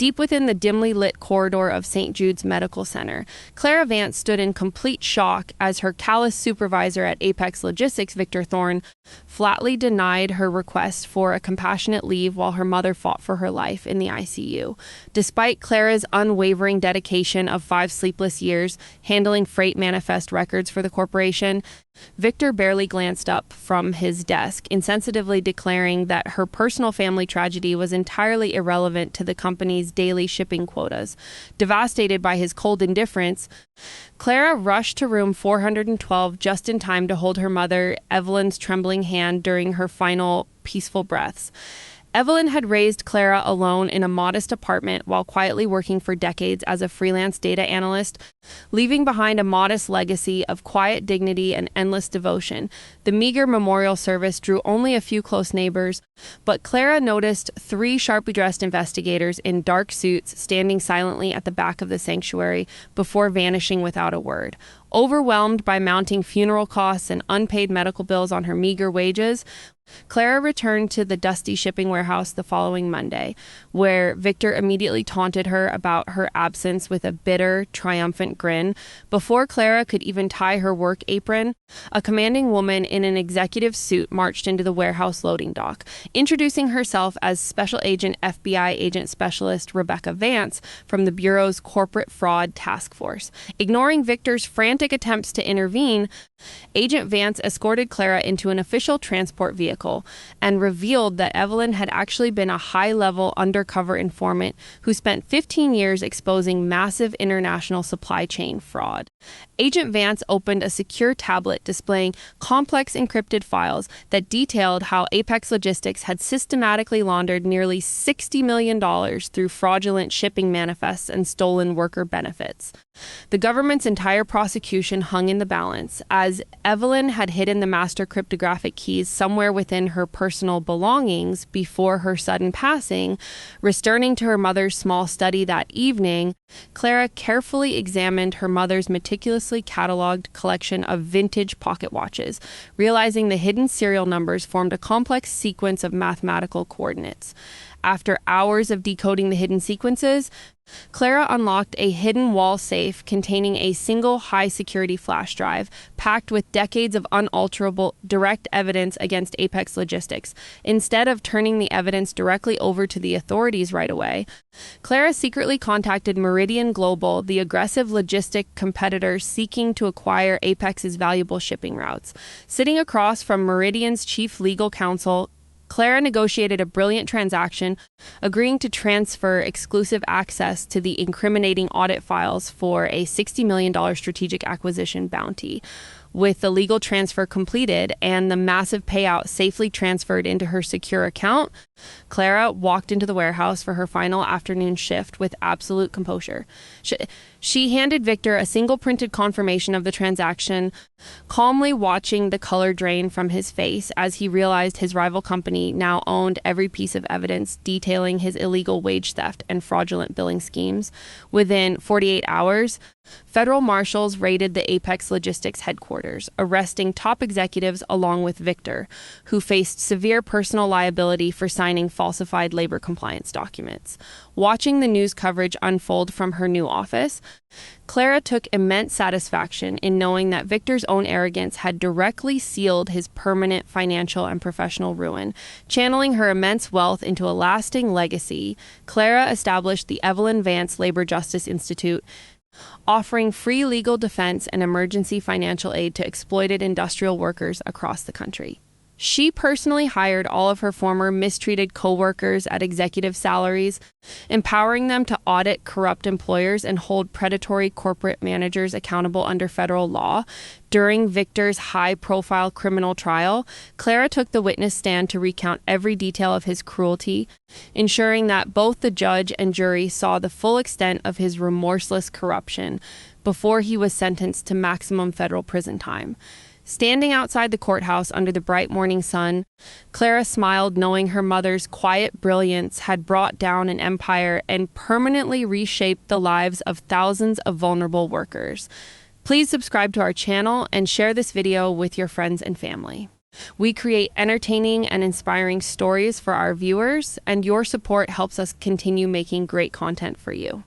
deep within the dimly lit corridor of St. Jude's Medical Center. Clara Vance stood in complete shock as her callous supervisor at Apex Logistics, Victor Thorne, flatly denied her request for a compassionate leave while her mother fought for her life in the ICU. Despite Clara's unwavering dedication of 5 sleepless years handling freight manifest records for the corporation, Victor barely glanced up from his desk, insensitively declaring that her personal family tragedy was entirely irrelevant to the company's daily shipping quotas. Devastated by his cold indifference, Clara rushed to room 412 just in time to hold her mother, Evelyn's trembling hand during her final peaceful breaths. Evelyn had raised Clara alone in a modest apartment while quietly working for decades as a freelance data analyst, leaving behind a modest legacy of quiet dignity and endless devotion. The meager memorial service drew only a few close neighbors, but Clara noticed 3 sharply dressed investigators in dark suits standing silently at the back of the sanctuary before vanishing without a word. Overwhelmed by mounting funeral costs and unpaid medical bills on her meager wages, Clara returned to the dusty shipping warehouse the following Monday, where Victor immediately taunted her about her absence with a bitter, triumphant grin. Before Clara could even tie her work apron, a commanding woman in an executive suit marched into the warehouse loading dock, introducing herself as Special Agent FBI Agent Specialist Rebecca Vance from the Bureau's Corporate Fraud Task Force. Ignoring Victor's frantic attempts to intervene, Agent Vance escorted Clara into an official transport vehicle and revealed that Evelyn had actually been a high-level undercover informant who spent 15 years exposing massive international supply chain fraud. Agent Vance opened a secure tablet displaying complex encrypted files that detailed how Apex Logistics had systematically laundered nearly $60 million through fraudulent shipping manifests and stolen worker benefits. The government's entire prosecution hung in the balance, as Evelyn had hidden the master cryptographic keys somewhere within her personal belongings before her sudden passing. Returning to her mother's small study that evening, Clara carefully examined her mother's meticulously cataloged collection of vintage pocket watches, realizing the hidden serial numbers formed a complex sequence of mathematical coordinates. After hours of decoding the hidden sequences, Clara unlocked a hidden wall safe containing a single high-security flash drive packed with decades of unalterable direct evidence against Apex Logistics. Instead of turning the evidence directly over to the authorities right away, Clara secretly contacted Meridian Global, the aggressive logistic competitor seeking to acquire Apex's valuable shipping routes. Sitting across from Meridian's chief legal counsel, Clara negotiated a brilliant transaction, agreeing to transfer exclusive access to the incriminating audit files for a $60 million strategic acquisition bounty. With the legal transfer completed and the massive payout safely transferred into her secure account, Clara walked into the warehouse for her final afternoon shift with absolute composure. She handed Victor a single printed confirmation of the transaction, calmly watching the color drain from his face as he realized his rival company now owned every piece of evidence detailing his illegal wage theft and fraudulent billing schemes. Within 48 hours, federal marshals raided the Apex Logistics headquarters, arresting top executives along with Victor, who faced severe personal liability for signing falsified labor compliance documents. Watching the news coverage unfold from her new office, Clara took immense satisfaction in knowing that Victor's own arrogance had directly sealed his permanent financial and professional ruin. Channeling her immense wealth into a lasting legacy, Clara established the Evelyn Vance Labor Justice Institute, offering free legal defense and emergency financial aid to exploited industrial workers across the country. She personally hired all of her former mistreated co-workers at executive salaries, empowering them to audit corrupt employers and hold predatory corporate managers accountable under federal law. During Victor's high-profile criminal trial, Clara took the witness stand to recount every detail of his cruelty, ensuring that both the judge and jury saw the full extent of his remorseless corruption before he was sentenced to maximum federal prison time. Standing outside the courthouse under the bright morning sun, Clara smiled, knowing her mother's quiet brilliance had brought down an empire and permanently reshaped the lives of thousands of vulnerable workers. Please subscribe to our channel and share this video with your friends and family. We create entertaining and inspiring stories for our viewers, and your support helps us continue making great content for you.